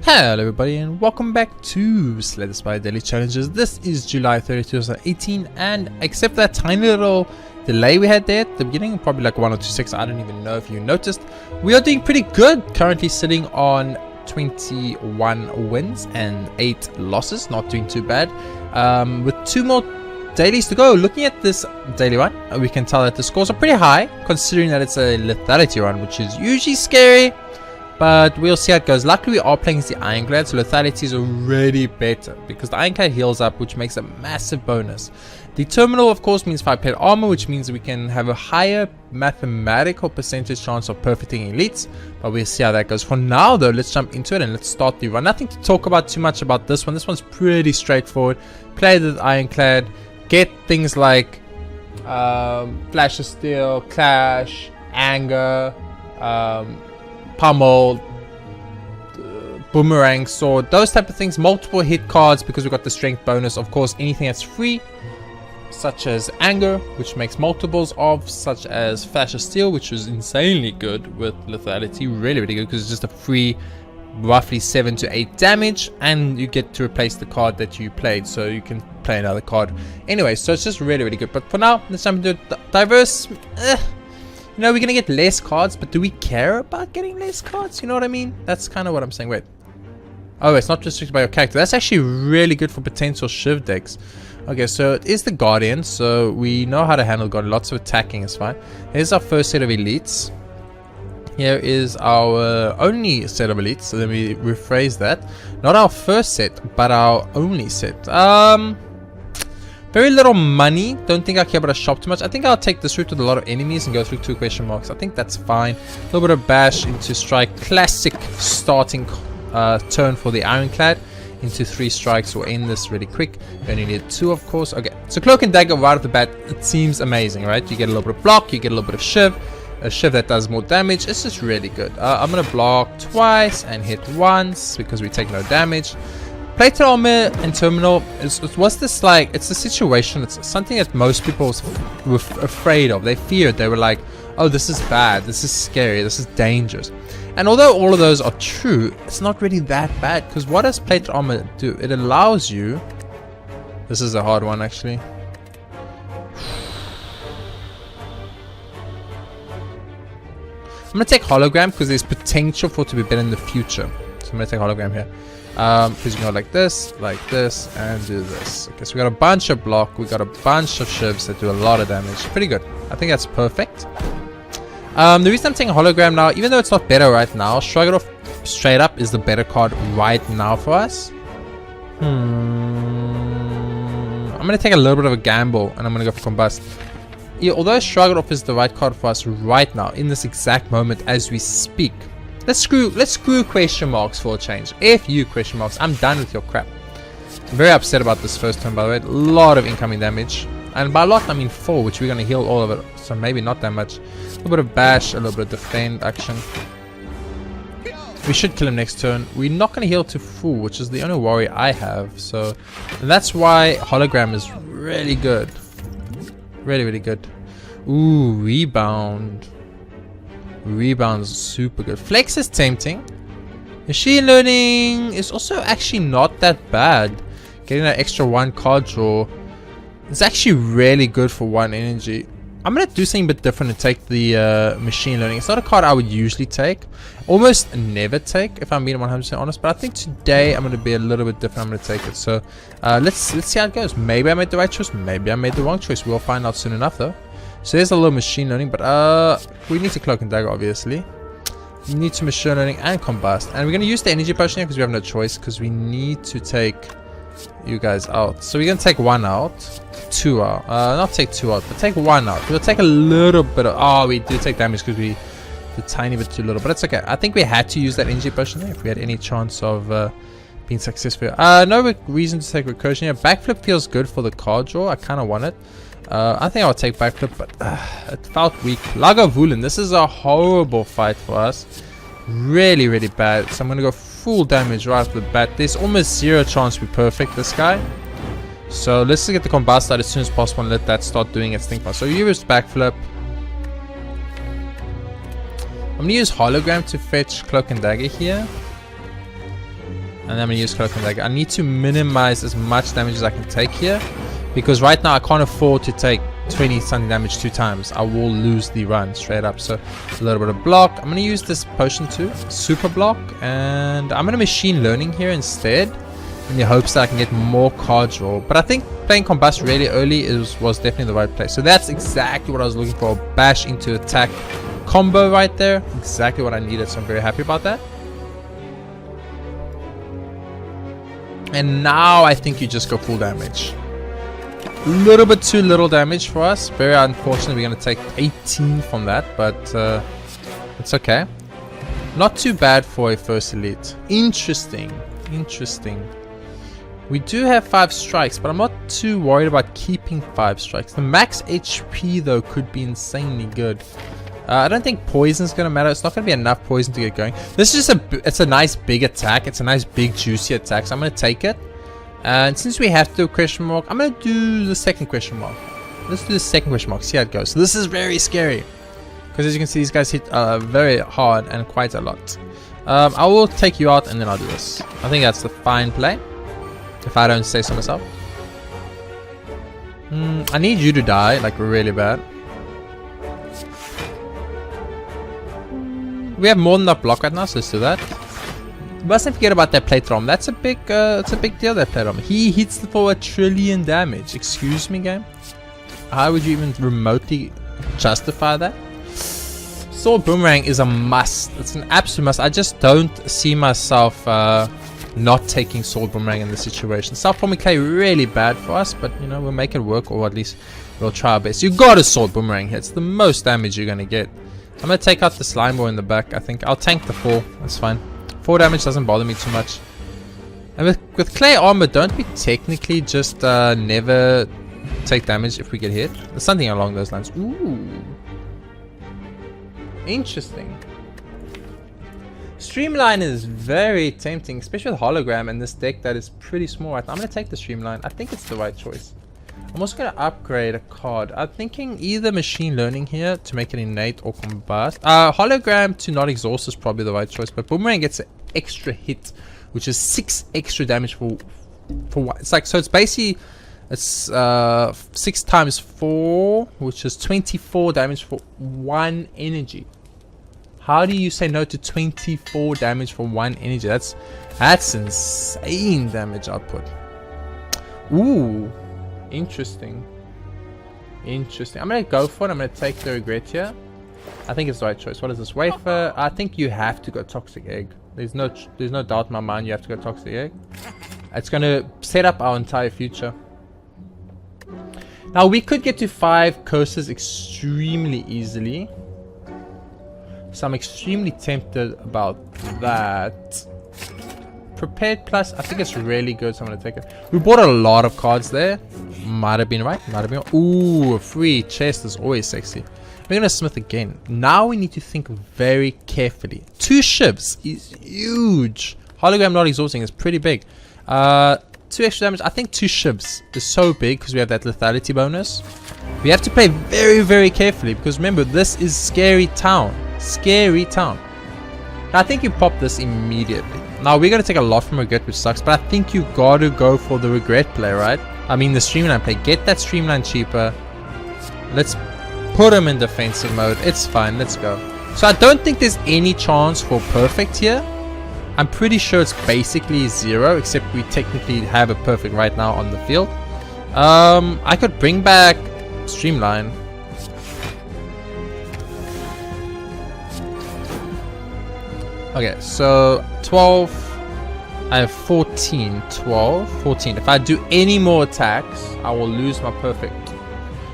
Hello everybody and welcome back to Slay the Spire Daily Challenges. This is July 30th, 2018, and except that tiny little delay we had there at the beginning, probably like 1 or 2 seconds, I don't even know if you noticed, we are doing pretty good. Currently sitting on 21 wins and 8 losses, not doing too bad. With 2 more dailies to go. Looking at this daily run, we can tell that the scores are pretty high, considering that it's a lethality run, which is usually scary. But we'll see how it goes. Luckily we are playing as the Ironclad, so lethality is already better because the Ironclad heals up, which makes a massive bonus. The Terminal of course means 5 plate armor, which means we can have a higher mathematical percentage chance of perfecting elites, but we'll see how that goes. For now though, let's jump into it and let's start the run. Nothing to talk about too much about this one. This one's pretty straightforward. Play the Ironclad, get things like Flash of Steel, Clash, Anger, Pummel, Boomerang, Sword, those type of things. Multiple hit cards because we got the strength bonus. Of course, anything that's free, such as Anger, which makes multiples of, such as Flash of Steel, which was insanely good with lethality, really good because it's just a free roughly 7 to 8 damage, and you get to replace the card that you played, so you can play another card anyway. So it's just really good. But for now, let's jump into diverse. You know, we're gonna get less cards, but do we care about getting less cards? You know what I mean? That's kind of what I'm saying. Wait. Oh, it's not restricted by your character. That's actually really good for potential Shiv decks. Okay, so it is the Guardian, so we know how to handle Guardian. Lots of attacking is fine. Here's our first set of elites. Here is our only set of elites. So let me rephrase that. Not our first set, but our only set. Very little money. Don't think I care about a shop too much. I think I'll take this route with a lot of enemies and go through 2 question marks. I think that's fine. A little bit of bash into strike. Classic starting turn for the Ironclad. Into 3 strikes. We'll end this really quick. We only need 2, of course. Okay, so Cloak and Dagger right off the bat. It seems amazing, right? You get a little bit of block. You get a little bit of Shiv. A Shiv that does more damage. It's just really good. I'm going to block twice and hit once because we take no damage. Plated armor and terminal what's this like? It's a situation. It's something that most people were afraid of. They feared. They were like, oh, this is bad. This is scary. This is dangerous. And although all of those are true, it's not really that bad, because what does plated armor do? It allows you. This is a hard one actually. I'm gonna take hologram because there's potential for it to be better in the future. So I'm gonna take hologram here. Because you can go like this, and do this. Okay, so we got a bunch of block, we got a bunch of shivs that do a lot of damage. Pretty good. I think that's perfect. The reason I'm taking hologram now, even though it's not better right now, Shrug It Off straight up is the better card right now for us. I'm gonna take a little bit of a gamble and I'm gonna go for Combust. Yeah, although Shrug It Off is the right card for us right now, in this exact moment as we speak. Let's screw question marks for a change. F you question marks. I'm done with your crap. I'm very upset about this first turn, by the way. A lot of incoming damage. And by a lot, I mean 4, which we're going to heal all of it. So maybe not that much. A little bit of bash, a little bit of defend action. We should kill him next turn. We're not going to heal to full, which is the only worry I have. So that's why hologram is really good. Really good. Ooh, rebound. Rebound's super good. Flex is tempting. Machine learning is also actually not that bad. Getting that extra 1 card draw is actually really good for 1 energy. I'm gonna do something a bit different and take the machine learning. It's not a card I would usually take, almost never take if I'm being 100% honest, but I think today I'm gonna be a little bit different. I'm gonna take it. So let's see how it goes. Maybe I made the right choice, maybe I made the wrong choice. We'll find out soon enough though. So there's a little machine learning, but we need to Cloak and Dagger obviously. We need to machine learning and combust, and we're gonna use the energy potion here because we have no choice, because we need to take you guys out. So we're gonna take 1 out, 2 out. Not take 2 out, but take 1 out. We'll take a little bit of. Oh, we do take damage because we did a tiny bit too little, but it's okay. I think we had to use that energy potion there if we had any chance of being successful. No reason to take recursion here. Backflip feels good for the card draw. I kind of want it. I think I'll take backflip, but it felt weak. Lagavulin, this is a horrible fight for us. Really bad. So I'm going to go full damage right off the bat. There's almost 0 chance we perfect this guy. So let's just get the combust out as soon as possible and let that start doing its thing. So you use backflip. I'm going to use hologram to fetch Cloak and Dagger here. And then I'm going to use Cloak and Dagger. I need to minimize as much damage as I can take here. Because right now I can't afford to take 20 something damage 2 times. I will lose the run straight up. So a little bit of block. I'm going to use this potion too. Super block. And I'm going to machine learning here instead. In the hopes that I can get more cards roll. But I think playing Combust really early was definitely the right play. So that's exactly what I was looking for. Bash into attack combo right there. Exactly what I needed. So I'm very happy about that. And now I think you just go full damage. A little bit too little damage for us. Very unfortunate. We're going to take 18 from that. But it's okay. Not too bad for a first elite. Interesting. Interesting. We do have 5 strikes, but I'm not too worried about keeping 5 strikes. The max HP though could be insanely good. I don't think poison's gonna matter. It's not gonna be enough poison to get going. This is it's a nice big attack. It's a nice big juicy attack, so I'm gonna take it. And since we have to do a question mark, I'm gonna do the second question mark. Let's do the second question mark. See how it goes. So this is very scary because as you can see, these guys hit very hard and quite a lot. I will take you out and then I'll do this. I think that's the fine play. If I don't say so myself. I need you to die, like really bad. We have more than enough block right now, so let's do that. Mustn't forget about that Playtron. That's a big, it's a big deal, that Playtron. He hits for 1 trillion damage. Excuse me, game. How would you even remotely justify that? Sword Boomerang is a must. It's an absolute must. I just don't see myself not taking Sword Boomerang in this situation. Self-forming clay really bad for us, but you know, we'll make it work, or at least we'll try our best. You got a Sword Boomerang here. It's the most damage you're gonna get. I'm gonna take out the slime boy in the back. I think I'll tank the 4. That's fine. 4 damage doesn't bother me too much. And with clay armor, don't we technically just never take damage if we get hit? There's something along those lines. Ooh. Interesting. Streamline is very tempting, especially with hologram and this deck that is pretty small right now. I'm going to take the Streamline. I think it's the right choice. I'm also going to upgrade a card. I'm thinking either machine learning here to make it innate or combust. Hologram to not exhaust is probably the right choice, but Boomerang gets an extra hit, which is 6 extra damage for what? It's like, so it's basically, it's 6 times 4, which is 24 damage for 1 energy. How do you say no to 24 damage for 1 energy? That's insane damage output. Ooh, interesting. Interesting. I'm gonna go for it. I'm gonna take the regret here. I think it's the right choice. What is this? Wafer. I think you have to go Toxic Egg. There's no doubt in my mind. You have to go Toxic Egg. It's gonna set up our entire future. Now we could get to 5 curses extremely easily. So I'm extremely tempted about that. Prepared plus, I think it's really good, so I'm going to take it. We bought a lot of cards there. Might have been right. Might have been right. Ooh, a free chest is always sexy. We're going to smith again. Now we need to think very carefully. 2 shivs is huge. Hologram not exhausting is pretty big. 2 extra damage. I think 2 shivs is so big because we have that lethality bonus. We have to play very, very carefully because remember, this is Scary Town. Scary Town. I think you pop this immediately. Now we're going to take a lot from regret, which sucks, but I think you got to go for the regret play, right? I mean the streamline play. Get that streamline cheaper. Let's put him in defensive mode. It's fine. Let's go. So I don't think there's any chance for perfect here. I'm pretty sure it's basically 0, except we technically have a perfect right now on the field. I could bring back streamline. Okay, so 12, I have 14, 12, 14. If I do any more attacks, I will lose my perfect.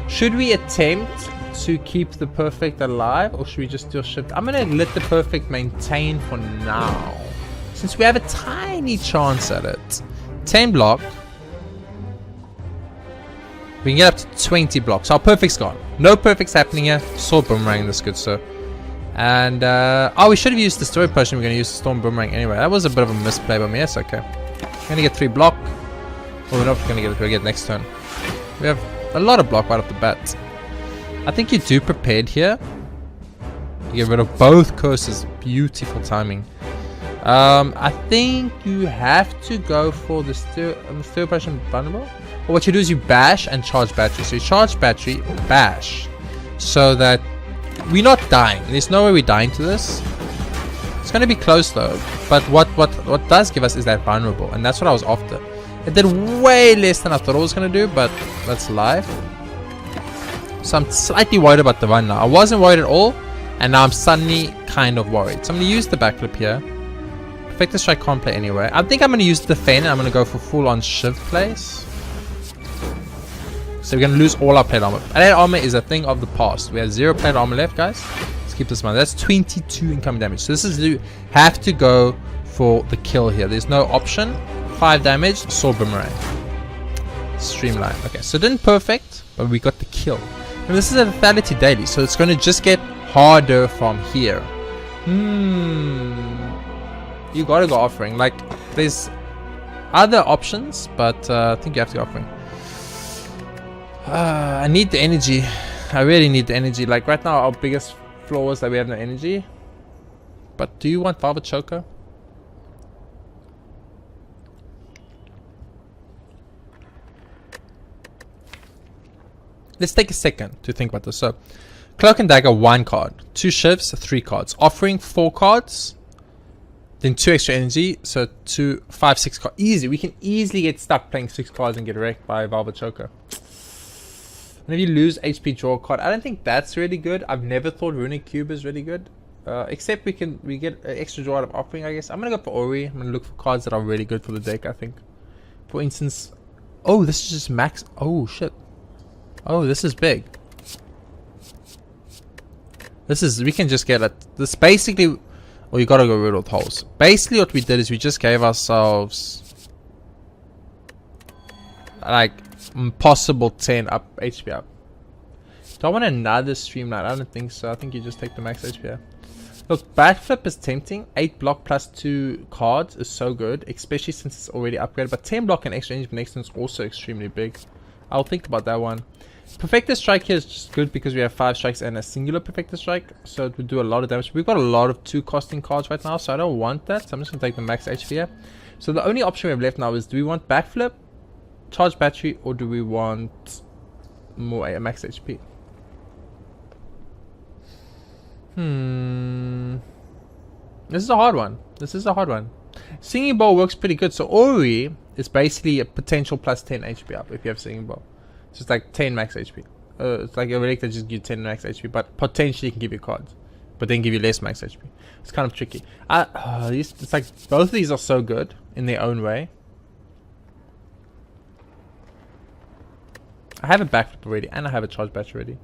Should we attempt to keep the perfect alive, or should we just do a shift? I'm going to let the perfect maintain for now, since we have a tiny chance at it. 10 block. We can get up to 20 blocks. Our perfect's gone. No perfect's happening here. Sword Boomerang this good, so. And, oh, we should have used the story potion. We're going to use the Storm Boomerang anyway. That was a bit of a misplay by me. That's okay. We're going to get 3 block. Well, we're not going to get it. We'll get next turn. We have a lot of block right off the bat. I think you do prepared here. You get rid of both curses. Beautiful timing. I think you have to go for the third operation vulnerable. Or what you do is you bash and charge battery. So you charge battery, bash, so that we're not dying. There's no way we're dying to this. It's going to be close though. But what does give us is that vulnerable, and that's what I was after. It did way less than I thought it was going to do, but that's life. So I'm slightly worried about the run now. I wasn't worried at all, and now I'm suddenly kind of worried. So I'm going to use the backflip here. Perfected Strike can't play anywhere. I think I'm going to use the Feign, and I'm going to go for full on shift plays. So we're going to lose all our plate armor. Plate armor is a thing of the past. We have 0 plate armor left, guys. Let's keep this in mind. That's 22 incoming damage. So this is, you have to go for the kill here. There's no option. 5 damage, Sword Boomerang. Streamline. Okay, so it didn't perfect, but we got the kill. And this is a lethality daily, so it's going to just get harder from here. You gotta go offering. Like, there's other options, but I think you have to go offering. I need the energy. I really need the energy. Like, right now, our biggest flaw is that we have no energy. But do you want Velvet Choker? Let's take a second to think about this. So, Cloak and Dagger, 1 card. 2 shifts, 3 cards. Offering, 4 cards. Then 2 extra energy. So, 2, 5, 6 cards. Easy. We can easily get stuck playing 6 cards and get wrecked by Velvet Choker. And if you lose HP, draw a card. I don't think that's really good. I've never thought Runic Cube is really good. Except we get an extra draw out of offering, I guess. I'm going to go for Ori. I'm going to look for cards that are really good for the deck, I think. For instance... Oh, this is just max... Oh, shit. Oh, this is big. This is... We can just get a... This basically... Oh, you gotta go rid of holes. Basically, what we did is we just gave ourselves... like... Possible 10 up... HP up. Do I want another Streamline? I don't think so. I think you just take the max HP up. Look, Backflip is tempting. 8 block plus 2 cards is so good. Especially since it's already upgraded. But 10 block and extra energy next is also extremely big. I'll think about that one. Perfected Strike here is just good because we have 5 strikes and a singular Perfected Strike. So it would do a lot of damage. We've got a lot of 2 costing cards right now. So I don't want that. So I'm just going to take the max HP here. So the only option we have left now is, do we want Backflip, Charge Battery, or do we want more max HP? This is a hard one. This is a hard one. Singing Bowl works pretty good. So Ori is basically a potential plus 10 HP up if you have Singing Bowl. It's just like 10 max HP. It's like a relic that just gives you 10 max HP, but potentially can give you cards, but then give you less max HP. It's kind of tricky. It's like both of these are so good in their own way. I have a backflip already, and I have a charge battery already.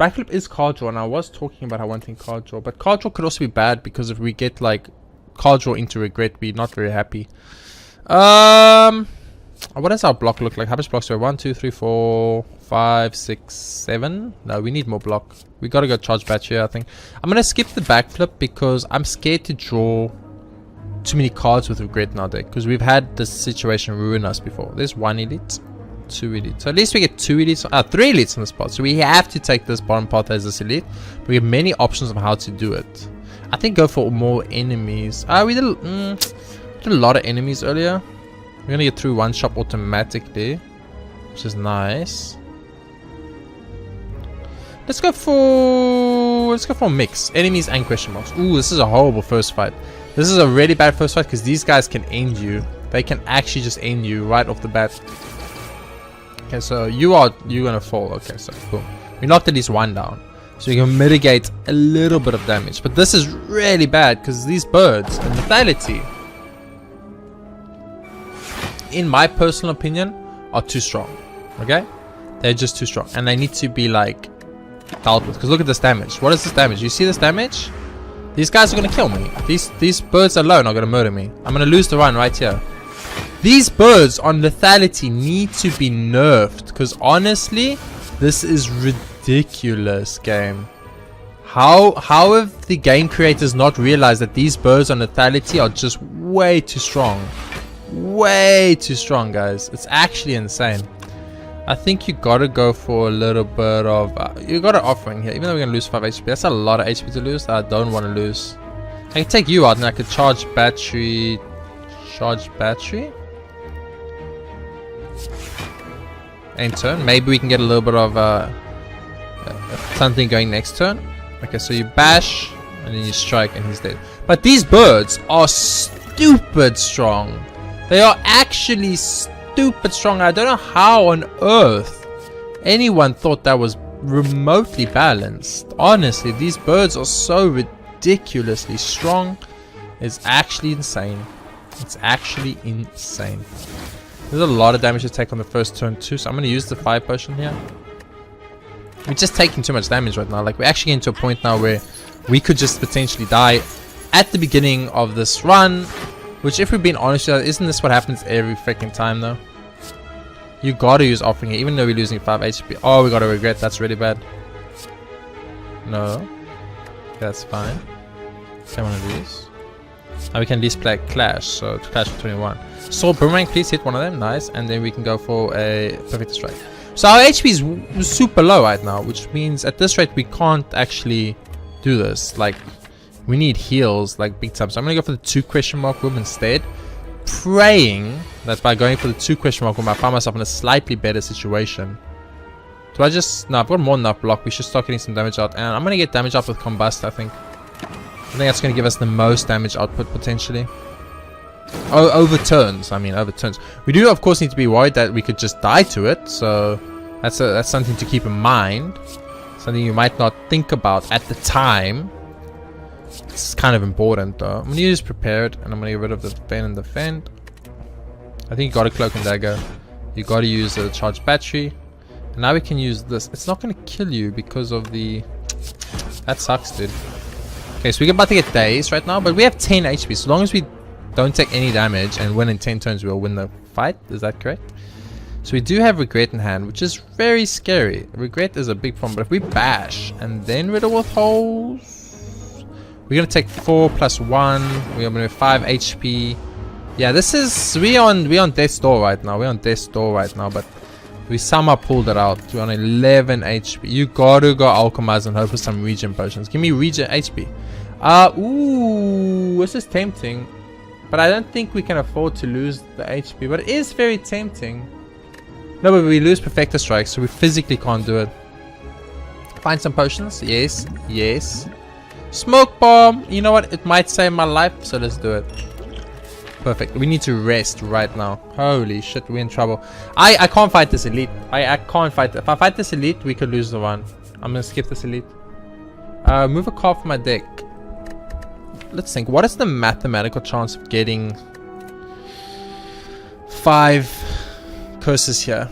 Backflip is card draw, and I was talking about how wanting card draw, but card draw could also be bad because if we get like card draw into regret, we're not very happy. What does our block look like? How much blocks do we have? 1, 2, 3, 4, 5, 6, 7. No, we need more block. We gotta go charge battery, I think. I'm gonna skip the backflip because I'm scared to draw too many cards with regret in our deck, because we've had this situation ruin us before. There's 1 elite, 2 elites. So at least we get 2 elites, 3 elites in this part. So we have to take this bottom path as this elite. But we have many options on how to do it. I think go for more enemies. We did a lot of enemies earlier. We're gonna get through 1 shop automatically, which is nice. Let's go for mix. Enemies and question marks. Ooh, this is a horrible first fight. This is a really bad first fight because these guys can end you. They can actually just end you right off the bat. Okay, so you're gonna fall. Okay, so cool. We knocked at least 1 down, so we can mitigate a little bit of damage. But this is really bad because these birds and lethality, in my personal opinion, are too strong. Okay, they're just too strong, and they need to be like dealt with. Because look at this damage. What is this damage? You see this damage? These guys are gonna kill me. These birds alone are gonna murder me. I'm gonna lose the run right here. These birds on lethality need to be nerfed, because honestly, this is ridiculous, game. How have the game creators not realized that these birds on lethality are just way too strong? Way too strong, guys. It's actually insane. I think you gotta go for a little bit of you got an offering here, even though we're gonna lose 5 HP. That's a lot of HP to lose that I don't want to lose. I can take you out and I could charge battery. Charge battery. End turn. Maybe we can get a little bit of something going next turn. Okay, so you bash and then you strike and he's dead. But these birds are stupid strong. They are actually stupid strong. I don't know how on earth anyone thought that was remotely balanced. Honestly, these birds are so ridiculously strong. It's actually insane. It's actually insane. There's a lot of damage to take on the first turn too, so I'm going to use the fire potion here. We're just taking too much damage right now. Like, we're actually getting to a point now where we could just potentially die at the beginning of this run. Which, if we're being honest, isn't this what happens every freaking time though? You gotta use offering here, even though we're losing 5 HP. Oh, we gotta regret. That's really bad. No. That's fine. Okay, one of these. Now we can at least play Clash. So, to Clash for 21. Sword Boomerang, please hit one of them. Nice. And then we can go for a Perfect Strike. So, our HP is super low right now. Which means at this rate, we can't actually do this. Like, we need heals, like, big time. So, I'm gonna go for the 2 question mark room instead. Praying that by going for the 2 question mark room, I find myself in a slightly better situation. Do I just... No, I've got more than enough block. We should start getting some damage out. And I'm going to get damage out with Combust, I think. I think that's going to give us the most damage output, potentially. Oh, over turns. I mean, over turns. We do, of course, need to be worried that we could just die to it. So, that's something to keep in mind. Something you might not think about at the time. It's kind of important though. I'm going to use Prepared and I'm going to get rid of the Defend and Defend. I think you got a Cloak and Dagger. You got to use a Charged Battery. And now we can use this. It's not going to kill you because of the... That sucks, dude. Okay, so we're about to get dazed right now, but we have 10 HP. So long as we don't take any damage and win in 10 turns, we'll win the fight. Is that correct? So we do have Regret in hand, which is very scary. Regret is a big problem, but if we bash and then Riddle with Holes... We're going to take 4 plus 1. We're going to have 5 HP. Yeah, this is... We're on death's door right now. We're on death's door right now, but we somehow pulled it out. We're on 11 HP. You got to go Alchemize and hope for some regen potions. Give me regen HP. Ooh, this is tempting. But I don't think we can afford to lose the HP. But it is very tempting. No, but we lose Perfector Strike, so we physically can't do it. Find some potions. Yes, yes. Smoke Bomb. You know what? It might save my life, so let's do it. Perfect. We need to rest right now. Holy shit, we're in trouble. I can't fight this elite. I can't fight. If I fight this elite, we could lose the run. I'm gonna skip this elite. Move a card from my deck. Let's think. What is the mathematical chance of getting 5 curses here?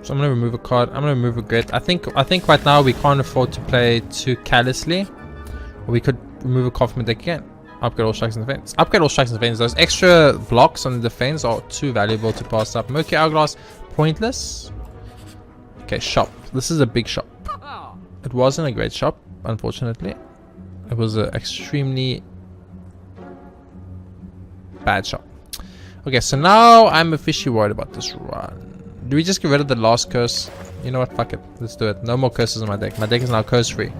So I'm gonna remove a card. I'm gonna remove Regret. I think right now we can't afford to play too callously. Or we could remove a card from the deck again. Upgrade all strikes and defense. Upgrade all strikes and defense. Those extra blocks on the defense are too valuable to pass up. Mercury Hourglass, pointless. Okay, shop. This is a big shop. It wasn't a great shop, unfortunately. It was an extremely bad shop. Okay, so now I'm officially worried about this run. Do we just get rid of the last curse? You know what? Fuck it. Let's do it. No more curses on my deck. My deck is now curse free.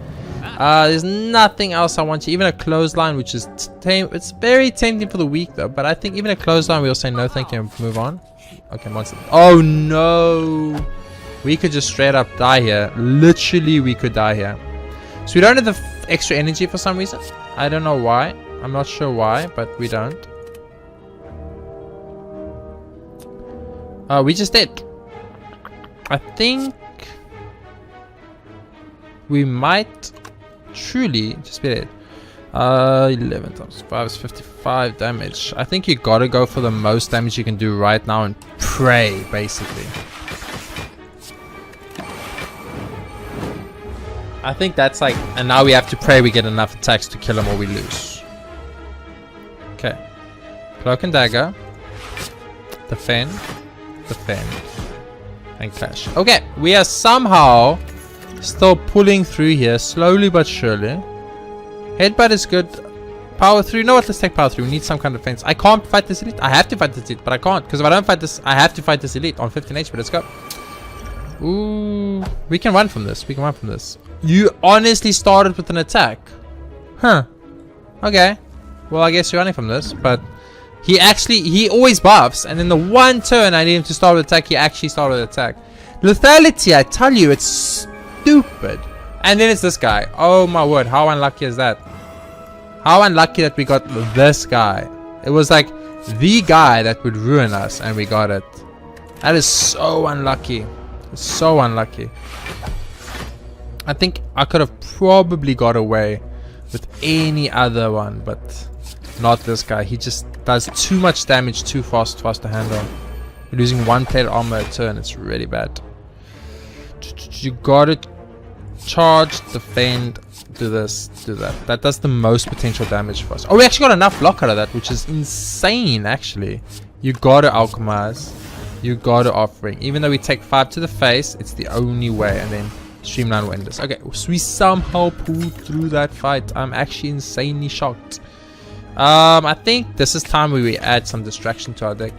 There's nothing else I want to. Even a clothesline, which is tame. It's very tempting for the weak though. But I think even a clothesline, we'll say no thank you and move on. Okay, monster. Oh no! We could just straight up die here. Literally, we could die here. So we don't have the extra energy for some reason. I don't know why. I'm not sure why, but we don't. We just did. I think we might truly just be dead. 11 times 5 is 55 damage. I think you gotta go for the most damage you can do right now and pray, basically. I think that's like, and now we have to pray we get enough attacks to kill him or we lose. Okay. Cloak and Dagger. Defend. Defend. And Clash. Okay, we are somehow still pulling through here, slowly but surely. Headbutt is good. Power 3. You know what? Let's take Power 3. We need some kind of defense. I can't fight this elite. I have to fight this elite, but I can't. Because if I don't fight this, I have to fight this elite on 15 HP. Let's go. Ooh, we can run from this. We can run from this. You honestly started with an attack. Huh. Okay. Well, I guess you're running from this, but he always buffs, and in the one turn I need him to start with attack, he actually started with attack. Lethality, I tell you, it's stupid. And then it's this guy. Oh my word, how unlucky is that? How unlucky that we got this guy. It was like the guy that would ruin us, and we got it. That is so unlucky. It's so unlucky. I think I could have probably got away with any other one, but not this guy. He just does too much damage too fast for us to handle. We're losing one plate armor a turn. It's really bad. You gotta charge, defend, do this, do that. That does the most potential damage for us. Oh, we actually got enough block out of that, which is insane actually. You gotta alchemize. You gotta offering. Even though we take 5 to the face, it's the only way, and then streamline will end this. Okay, so we somehow pulled through that fight. I'm actually insanely shocked. I think this is time where we add some distraction to our deck.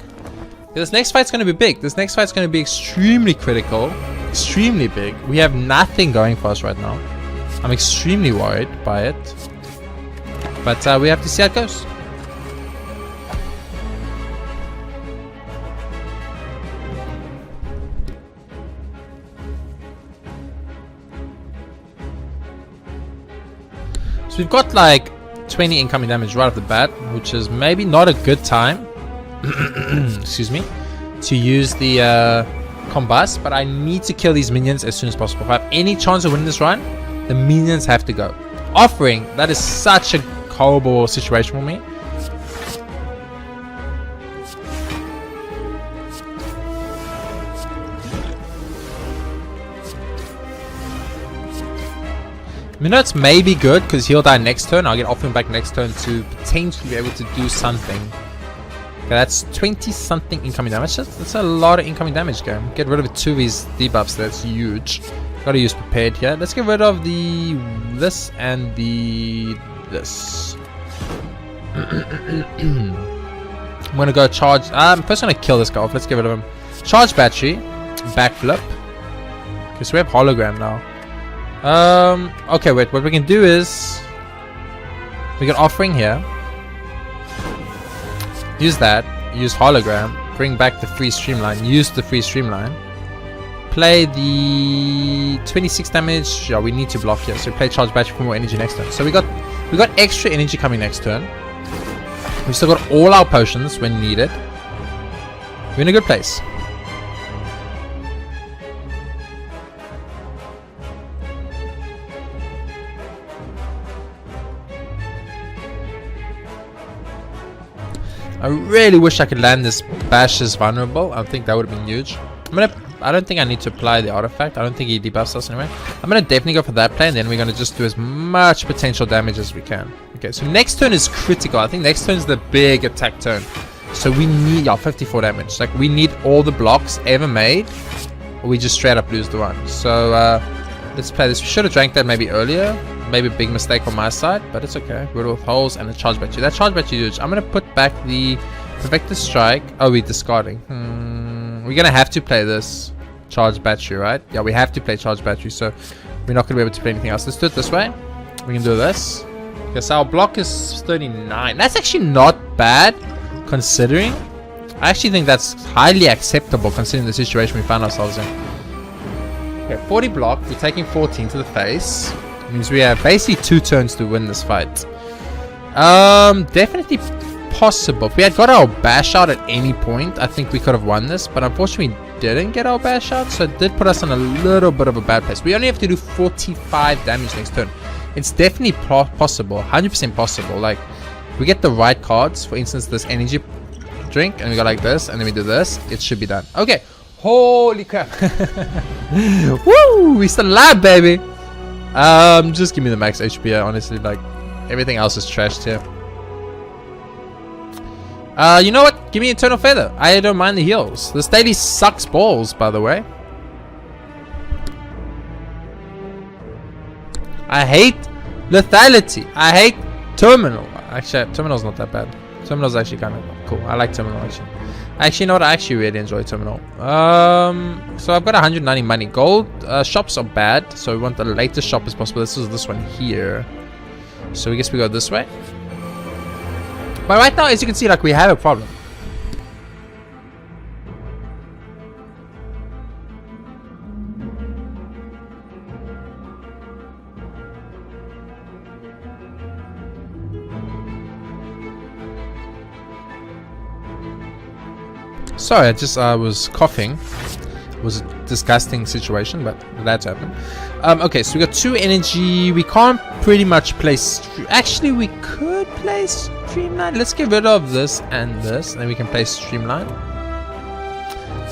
This next fight's going to be big. This next fight's going to be extremely critical. Extremely big. We have nothing going for us right now. I'm extremely worried by it. But we have to see how it goes. So we've got like 20 incoming damage right off the bat, which is maybe not a good time excuse me, to use the combust, but I need to kill these minions as soon as possible. If I have any chance of winning this run, the minions have to go. Offering, that is such a horrible situation for me. You know, it's maybe good because he'll die next turn. I'll get offering back next turn to potentially be able to do something. Okay, that's 20 something incoming damage. That's a lot of incoming damage, game. Get rid of 2 of these debuffs. That's huge. Gotta use prepared here. Let's get rid of this and this. I'm gonna go charge. I'm first gonna kill this guy off. Let's get rid of him. Charge battery, backflip. Okay, so we have hologram now. Okay, wait, what we can do is we can offering here, use that, use hologram, bring back the free streamline, use the free streamline, play the 26 damage. Yeah, we need to block here, so play charge battery for more energy next turn. So we got extra energy coming next turn. We've still got all our potions when needed. We're in a good place. I really wish I could land this bash as vulnerable. I think that would have been huge. I don't think I need to apply the artifact. I don't think he debuffs us anyway. I'm gonna definitely go for that play, and then we're gonna just do as much potential damage as we can. Okay, so next turn is critical. I think next turn is the big attack turn. So we need 54 damage. Like, we need all the blocks ever made, or we just straight up lose the run. So let's play this. We should have drank that maybe earlier. Maybe a big mistake on my side, but it's okay. Riddle with holes and a charge battery. That charge battery huge. I'm gonna put back the Perfected Strike. Oh, we're discarding. We're gonna have to play this charge battery, right? Yeah, we have to play charge battery, so we're not gonna be able to play anything else. Let's do it this way. We can do this. Okay, so our block is 39. That's actually not bad, considering. I actually think that's highly acceptable considering the situation we found ourselves in. Okay, 40 block. We're taking 14 to the face. Means we have basically 2 turns to win this fight. Definitely possible. If we had got our bash out at any point, I think we could have won this, but unfortunately we didn't get our bash out, so it did put us in a little bit of a bad place. We only have to do 45 damage next turn. It's definitely possible, 100% possible. Like, we get the right cards, for instance this energy drink, and we go like this, and then we do this, it should be done. Okay, holy crap. Woo, we still alive, baby. Just give me the max HP here, honestly. Like, everything else is trashed here. You know what? Give me Eternal Feather. I don't mind the heals. This daily sucks balls, by the way. I hate lethality. I hate terminal. Actually, terminal's not that bad. Terminal's actually kind of cool. I like terminal actually. Actually, you know what? I actually really enjoy terminal. So I've got 190 money. Gold shops are bad, so we want the latest shop as possible. This is this one here. So I guess we go this way. But right now, as you can see, like, we have a problem. Sorry, I just was coughing. It was a disgusting situation, but that's happened. Okay, so we got 2 energy. We can't pretty much place. Actually, we could place Streamline. Let's get rid of this and this, and then we can place Streamline.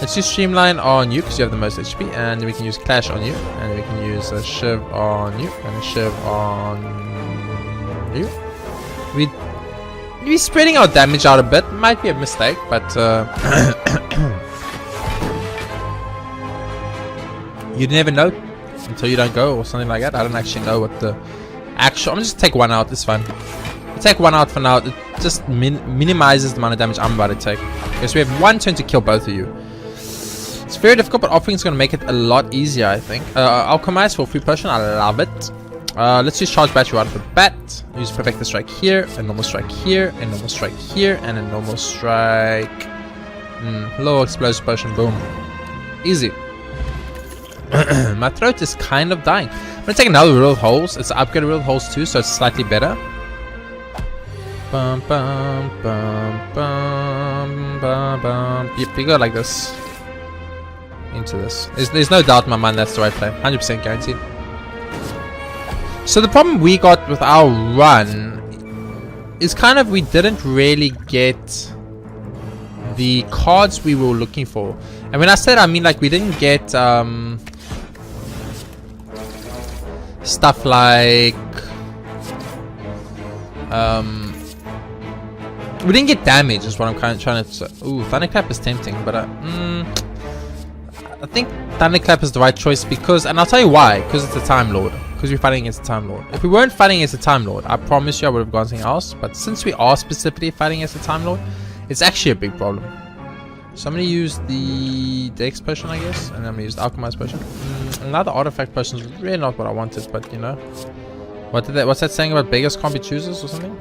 Let's use Streamline on you because you have the most HP, and then we can use Clash on you, and then we can use a Shiv on you, and a Shiv on you. We're spreading our damage out a bit. Might be a mistake, but you never know until you don't go or something like that. I don't actually know what the actual. I'm just take one out. It's fine. I'll take one out for now. It just minimizes the amount of damage I'm about to take. Okay, so we have 1 turn to kill both of you. It's very difficult, but offering is going to make it a lot easier, I think. Alchemize for free potion. I love it. Let's use charge battery right off the bat. Use perfector strike here, a normal strike here, a normal strike here, and a normal strike. Low explosive potion, boom. Easy. My throat is kind of dying. I'm gonna take another Riddle Holes. It's upgrade Riddle Holes too, so it's slightly better. Bum bum bum bum bum bum. Yep, you go like this. Into this. There's no doubt in my mind that's the right play. 100% guaranteed. So the problem we got with our run is kind of we didn't really get the cards we were looking for. And when I said I mean like we didn't get stuff like we didn't get damage is what I'm kind of trying to say. Ooh, Thunderclap is tempting, but I think Thunderclap is the right choice because, and I'll tell you why, because it's a Time Lord. Because we're fighting against the Time Lord. If we weren't fighting against the Time Lord, I promise you I would have gone something else. But since we are specifically fighting against the Time Lord, it's actually a big problem. So I'm going to use the Dex potion, I guess. And I'm going to use the Alchemized potion. Another artifact potion is really not what I wanted, but you know. What's that saying about beggars can't be choosers or something?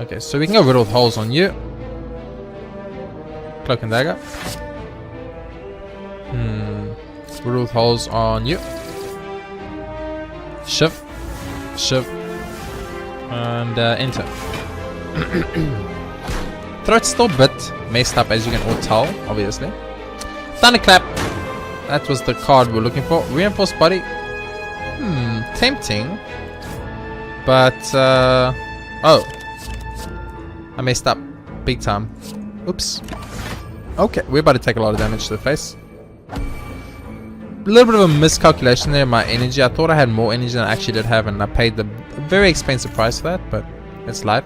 Okay, so we can go Riddle Holes on you. Cloak and Dagger. Riddle Holes on you. Shift, and enter. Throat's still a bit messed up, as you can all tell, obviously. Thunderclap, that was the card we're looking for. Reinforced body, tempting, but oh, I messed up, big time. Oops. Okay, we're about to take a lot of damage to the face. A little bit of a miscalculation there in my energy. I thought I had more energy than I actually did have, and I paid the very expensive price for that, but it's life.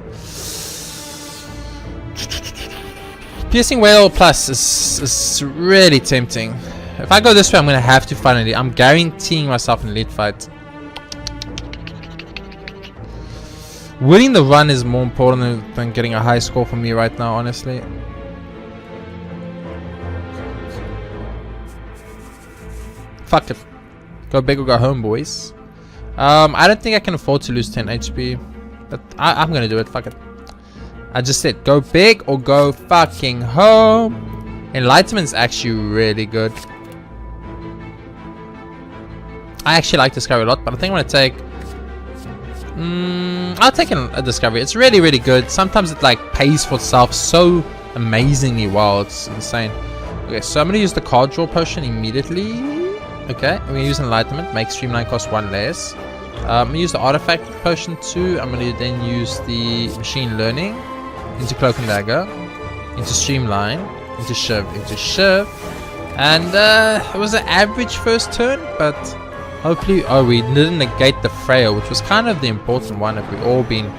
Piercing Whale Plus is really tempting. If I go this way, I'm going to have to fight an elite. I'm guaranteeing myself an elite fight. Winning the run is more important than getting a high score for me right now, honestly. Fuck it. Go big or go home, boys. I don't think I can afford to lose 10 HP. But I'm gonna do it. Fuck it. I just said go big or go fucking home. Enlightenment's actually really good. I actually like Discovery a lot, but I think I'm gonna take... I'll take a Discovery. It's really, really good. Sometimes it like pays for itself so amazingly well. It's insane. Okay, so I'm gonna use the card draw potion immediately. Okay, I'm gonna use Enlightenment, make Streamline cost 1 less. I'm gonna use the Artifact potion too. I'm gonna then use the Machine Learning into Cloak and Dagger, into Streamline, into Shiv, and it was an average first turn, but hopefully, we didn't negate the Freya, which was kind of the important one if we all been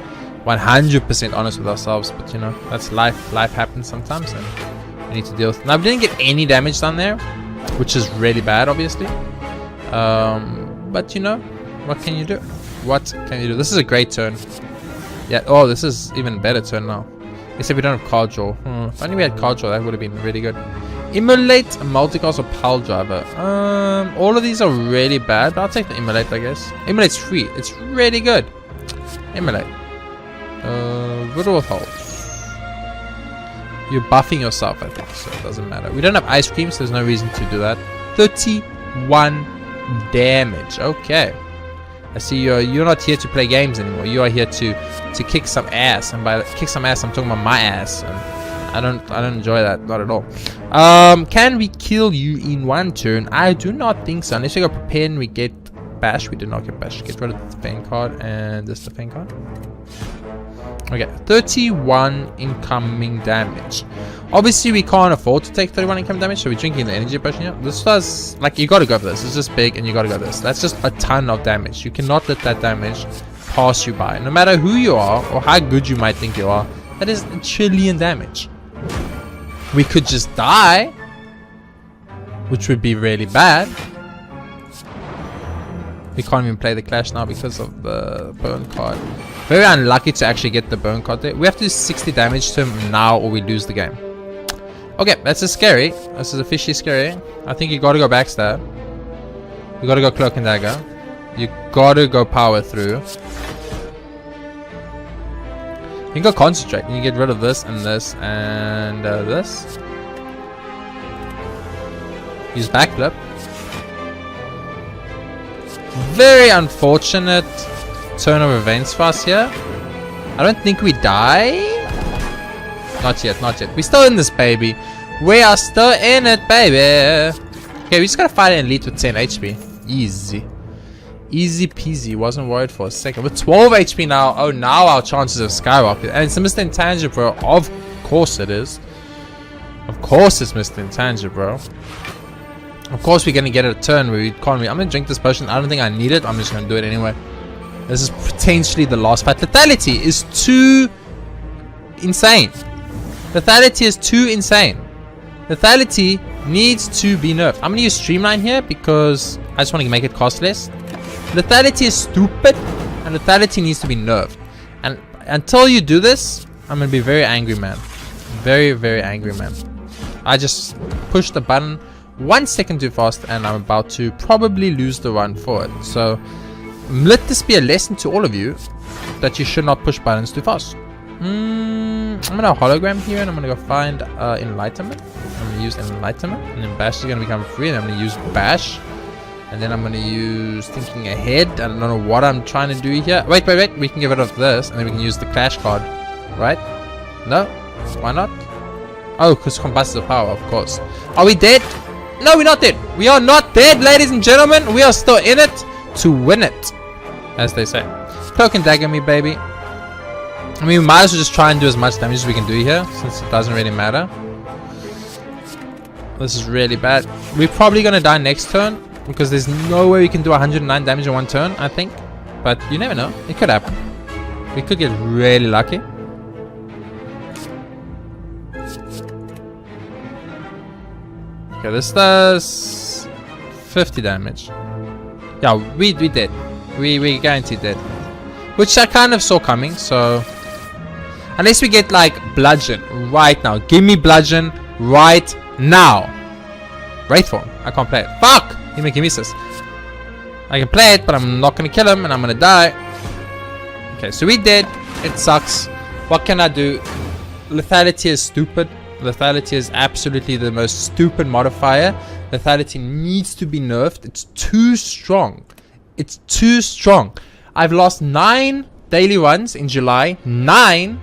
100% honest with ourselves. But you know, that's life. Life happens sometimes, and we need to deal with it. Now, we didn't get any damage down there, which is really bad, obviously. But you know, what can you do? What can you do? This is a great turn. Yeah. Oh, this is even better turn now. Except we don't have card draw. If only we had card draw, that would have been really good. Emulate a multicast or pal driver. All of these are really bad, but I'll take the emulate, I guess. Emulate's free. It's really good. Emulate. Riddle of Holes. You're buffing yourself, I think, so it doesn't matter. We don't have ice cream, so there's no reason to do that. 31 damage. Okay. I see you're not here to play games anymore. You are here to kick some ass, and by kick some ass, I'm talking about my ass. And I don't enjoy that, not at all. Can we kill you in one turn? I do not think so. Unless we go prepare and we get bash. We did not get bash. Get rid of the pain card and this defend card. Okay, 31 incoming damage. Obviously, we can't afford to take 31 incoming damage, so we're drinking the energy potion here. This does, like, you gotta go for this. It's just big, and you gotta go this. That's just a ton of damage. You cannot let that damage pass you by. No matter who you are, or how good you might think you are, that is a trillion damage. We could just die, which would be really bad. We can't even play the clash now because of the burn card. Very unlucky to actually get the burn card there. We have to do 60 damage to him now or we lose the game. Okay, that's a scary. This is officially scary. I think you gotta go backstab. You gotta go cloak and dagger. You gotta go power through. You can go concentrate. You can get rid of this and this and this. Use backflip. Very unfortunate turn of events for us here. I don't think we die. Not yet, not yet. We're still in this, baby. We are still in it, baby. Okay, we just gotta fight an elite with 10 HP. Easy. Easy peasy. Wasn't worried for a second. With 12 HP now. Oh, now our chances of skyrocket. And it's Mr. Intangible, bro. Of course it is. Of course it's Mr. Intangible, bro. Of course we're gonna get a turn where we can't. I'm gonna drink this potion. I don't think I need it. I'm just gonna do it anyway. This is potentially the last fight. Lethality is too insane. Lethality is too insane. Lethality needs to be nerfed. I'm gonna use Streamline here because I just want to make it cost less. Lethality is stupid, and lethality needs to be nerfed. And until you do this, I'm gonna be very angry, man. Very, very angry, man. I just pushed the button 1 second too fast, and I'm about to probably lose the run for it. So let this be a lesson to all of you that you should not push buttons too fast. I'm gonna hologram here, and I'm gonna go find enlightenment. I'm gonna use enlightenment, and then bash is gonna become free, and I'm gonna use bash, and then I'm gonna use thinking ahead. I don't know what I'm trying to do here. Wait, we can get rid of this, and then we can use the clash card, right? No, why not? Oh, because combustible power, of course. Are we dead? No, we're not dead. We are not dead, ladies and gentlemen. We are still in it to win it, as they say. Cloak and dagger me, baby. I mean, we might as well just try and do as much damage as we can do here, since it doesn't really matter. This is really bad. We're probably gonna die next turn, because there's no way we can do 109 damage in one turn, I think. But you never know. It could happen. We could get really lucky. Okay, this does 50 damage. Yeah, we did. We guaranteed dead. Which I kind of saw coming, so unless we get like bludgeon right now. Give me bludgeon right now. Wraithform. I can't play it. Fuck! Give me this. I can play it, but I'm not gonna kill him and I'm gonna die. Okay, so we did. It sucks. What can I do? Lethality is stupid. Lethality is absolutely the most stupid modifier. Lethality needs to be nerfed. It's too strong. It's too strong. I've lost 9 daily runs in July. 9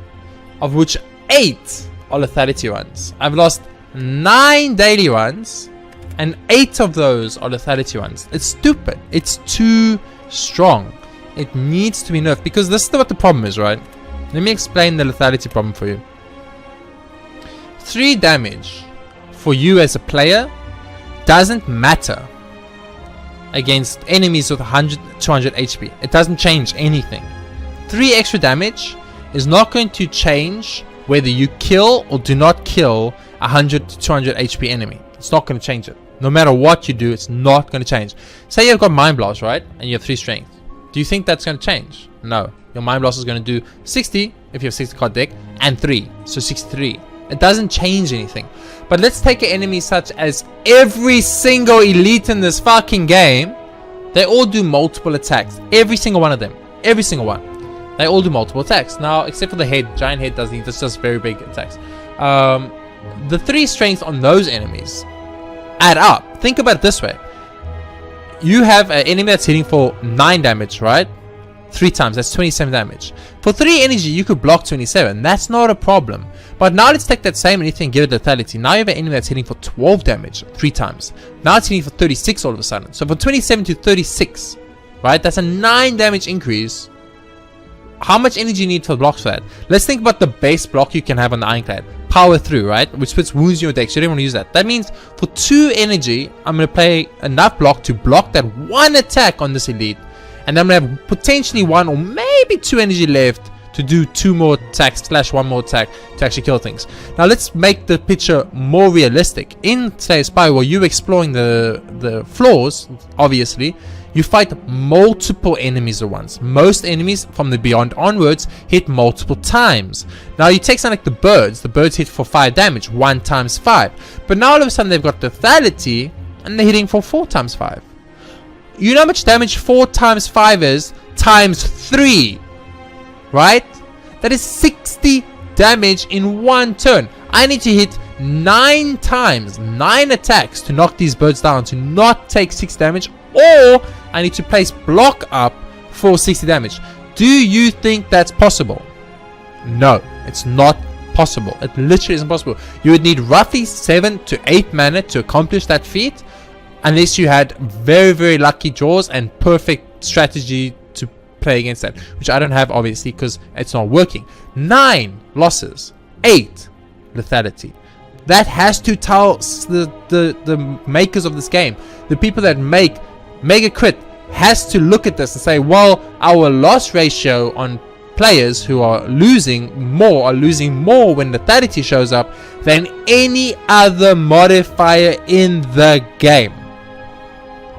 of which 8 are lethality runs. I've lost 9 daily runs and 8 of those are lethality runs. It's stupid. It's too strong. It needs to be nerfed because this is what the problem is, right? Let me explain the lethality problem for you. 3 damage for you as a player doesn't matter against enemies with 100, 200 HP. It doesn't change anything. 3 extra damage is not going to change whether you kill or do not kill 100 to 200 HP enemy. It's not going to change it. No matter what you do, it's not going to change. Say you've got Mind Blast, right? And you have 3 strength. Do you think that's going to change? No. Your Mind Blast is going to do 60 if you have 60 card deck, and 3, so 63. It doesn't change anything. But let's take an enemy such as every single elite in this fucking game. They all do multiple attacks. Every single one of them. Every single one. They all do multiple attacks. Now, except for the head. Giant head doesn't. He just does very big attacks. The 3 strength on those enemies add up. Think about it this way. You have an enemy that's hitting for 9 damage, right? 3 times. That's 27 damage. For 3 energy, you could block 27. That's not a problem. But now let's take that same anything and give it lethality. Now you have an enemy that's hitting for 12 damage 3 times. Now it's hitting for 36 all of a sudden. So from 27 to 36, right? That's a 9 damage increase. How much energy you need for blocks for that? Let's think about the base block you can have on the Ironclad. Power through, right? Which puts wounds in your deck. So you don't want to use that. That means for 2 energy, I'm going to play enough block to block that 1 attack on this elite. And then I'm going to have potentially 1 or maybe 2 energy left to do 2 more attacks / 1 more attack to actually kill things. Now let's make the picture more realistic. In Slay the Spire, where you're exploring the floors, obviously, you fight multiple enemies at once. Most enemies from the Beyond onwards hit multiple times. Now you take something like the birds hit for 5 damage, 1 times 5. But now all of a sudden they've got lethality and they're hitting for 4 times 5. You know how much damage 4 times 5 is? Times 3. Right? That is 60 damage in 1 turn. I need to hit 9 times, 9 attacks to knock these birds down to not take 6 damage, or I need to place block up for 60 damage. Do you think that's possible? No, it's not possible. It literally isn't possible. You would need roughly 7 to 8 mana to accomplish that feat, unless you had very, very lucky draws and perfect strategy to play against that, which I don't have obviously because it's not working. 9 losses, 8 lethality. That has to tell the makers of this game, the people that make Mega Crit, has to look at this and say, well, our loss ratio on players who are losing more when lethality shows up than any other modifier in the game.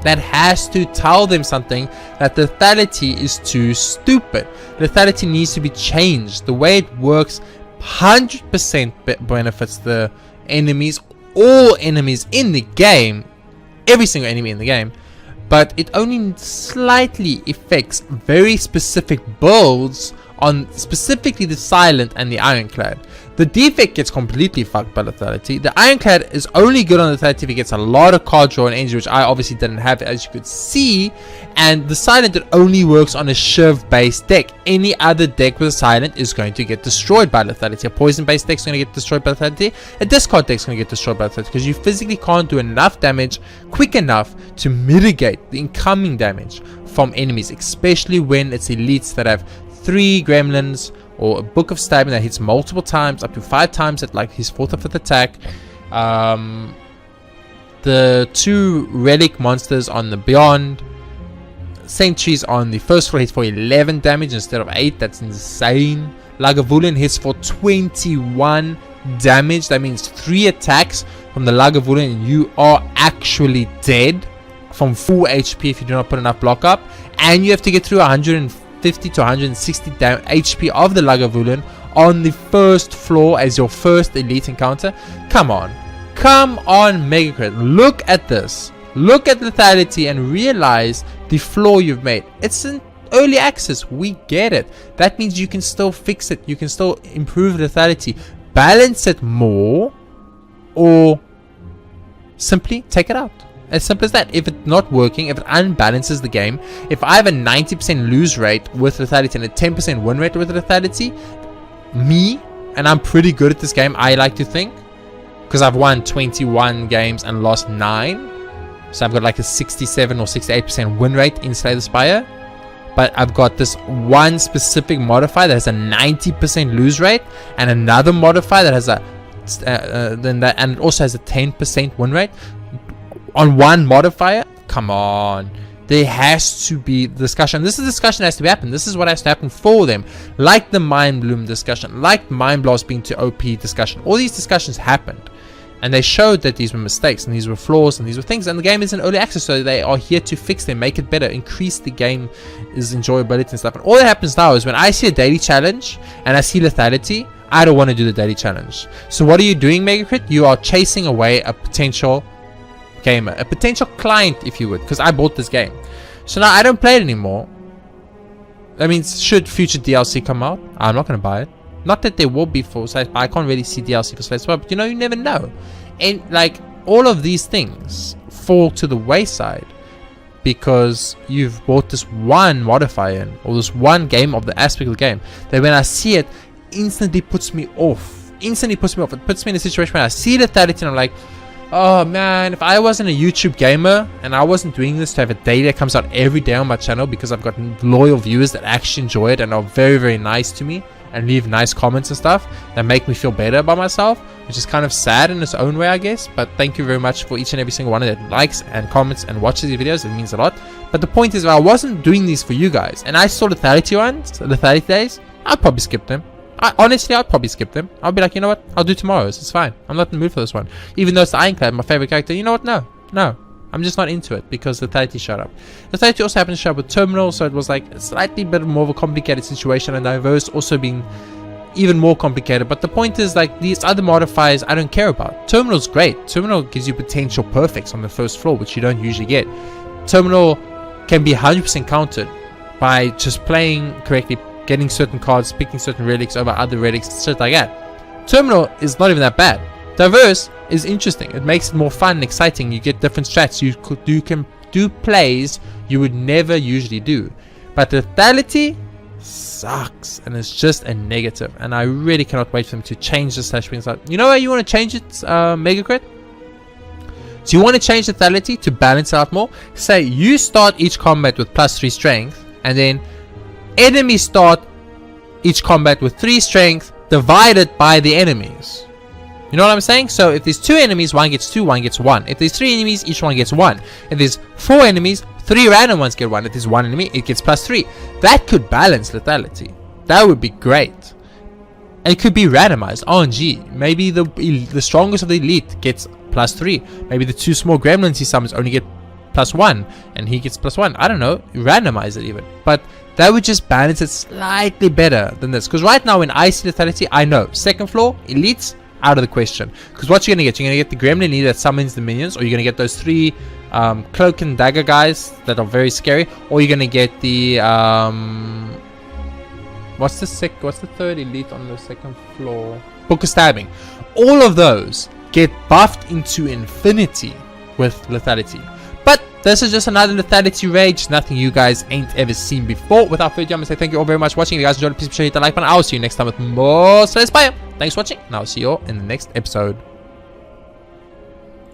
That has to tell them something, that lethality is too stupid. Lethality needs to be changed. The way it works 100% benefits the enemies, all enemies in the game, every single enemy in the game, but it only slightly affects very specific builds on specifically the Silent and the Ironclad. The defect gets completely fucked by lethality. The Ironclad is only good on lethality if it gets a lot of card draw and energy, which I obviously didn't have, as you could see. And the Silent, it only works on a Shiv based deck. Any other deck with a Silent is going to get destroyed by lethality. A poison based deck is going to get destroyed by lethality. A discard deck is going to get destroyed by lethality, because you physically can't do enough damage quick enough to mitigate the incoming damage from enemies, especially when it's elites that have 3 gremlins or a Book of Stabbing that hits multiple times, up to 5 times at like his 4th or 5th attack. The 2 relic monsters on the Beyond, Sentries on the first floor hits for 11 damage instead of 8. That's insane. Lagavulin hits for 21 damage. That means 3 attacks from the Lagavulin and you are actually dead from full HP if you do not put enough block up. And you have to get through 150 to 160 HP of the Lagavulin on the first floor as your first elite encounter. Come on Mega Crit, look at this, look at lethality and realize the flaw you've made. It's an early access, we get it. That means you can still fix it, you can still improve lethality, balance it more, or simply take it out. As simple as that. If it's not working, if it unbalances the game, if I have a 90% lose rate with lethality and a 10% win rate with lethality, and I'm pretty good at this game, I like to think, because I've won 21 games and lost 9, so I've got like a 67 or 68% win rate in Slay the Spire. But I've got this one specific modifier that has a 90% lose rate, and another modifier that has a and it also has a 10% win rate on one modifier. Come on, there has to be discussion. This is discussion that has to happen. This is what has to happen for them, like the Mind Bloom discussion, like Mind Blast being to OP discussion. All these discussions happened, And they showed that these were mistakes and these were flaws and these were things, and the game is in early access, so they are here to fix them, make it better, increase the game's enjoyability and stuff. And all that happens now is when I see a daily challenge and I see lethality, I don't want to do the daily challenge. So what are you doing, MegaCrit? You are chasing away a potential gamer, a potential client, if you would, because I bought this game. So now I don't play it anymore. I mean, should future DLC come out, I'm not going to buy it. Not that there will be for Slay, but I can't really see DLC for Slay the Spire, but you know, you never know. And like, all of these things fall to the wayside because you've bought this one modifier in, or this one game of the aspect of the game, that when I see it, instantly puts me off. It puts me in a situation where I see lethality and I'm like, oh man, if I wasn't a YouTube gamer and I wasn't doing this to have a daily that comes out every day on my channel, because I've got loyal viewers that actually enjoy it and are very, very nice to me and leave nice comments and stuff that make me feel better about myself, which is kind of sad in its own way, I guess. But thank you very much for each and every single one that likes and comments and watches these videos. It means a lot. But the point is, if I wasn't doing these for you guys and I saw lethality runs, lethality days, I'd probably skip them. Honestly, I'd probably skip them. I'll be like, you know what, I'll do tomorrow's, it's fine. I'm not in the mood for this one. Even though it's the Ironclad, my favorite character, you know what, no, I'm just not into it because lethality showed up. Lethality also happened to show up with Terminal, so it was like a slightly bit more of a complicated situation, and Diverse also being even more complicated. But the point is, like, these other modifiers I don't care about. Terminal's great. Terminal gives you potential perfects on the first floor, which you don't usually get. Terminal can be 100% countered by just playing correctly, getting certain cards, picking certain relics over other relics, shit like that. Terminal is not even that bad. Diverse is interesting. It makes it more fun and exciting. You get different strats. You can do plays you would never usually do. But lethality sucks, and it's just a negative. And I really cannot wait for them to change this slash wins out. You know how you want to change it, MegaCrit? So you want to change lethality to balance it out more? Say you start each combat with +3 strength, and then enemies start each combat with 3 strength divided by the enemies. You know what I'm saying? So if there's 2 enemies, one gets 2, one gets 1. If there's 3 enemies, each one gets 1. If there's 4 enemies, 3 random ones get 1. If there's 1 enemy, it gets +3. That could balance lethality. That would be great. And it could be randomized, RNG. Maybe the strongest of the elite gets +3. Maybe the 2 small gremlins he summons only get +1, and he gets +1. I don't know. Randomize it even. But that would just balance it slightly better than this. Because right now, when I see lethality, I know second floor elites, out of the question. Because what you're gonna get the gremlin leader that summons the minions, or you're gonna get those 3 cloak and dagger guys that are very scary, or you're gonna get the what's the third elite on the second floor? Book of Stabbing. All of those get buffed into infinity with lethality. But this is just another lethality rage, nothing you guys ain't ever seen before. Without further ado, I'm gonna say thank you all very much for watching. If you guys enjoyed it, please be sure to hit the like button. I'll see you next time with more Slay the Spire. Thanks for watching, and I'll see you all in the next episode.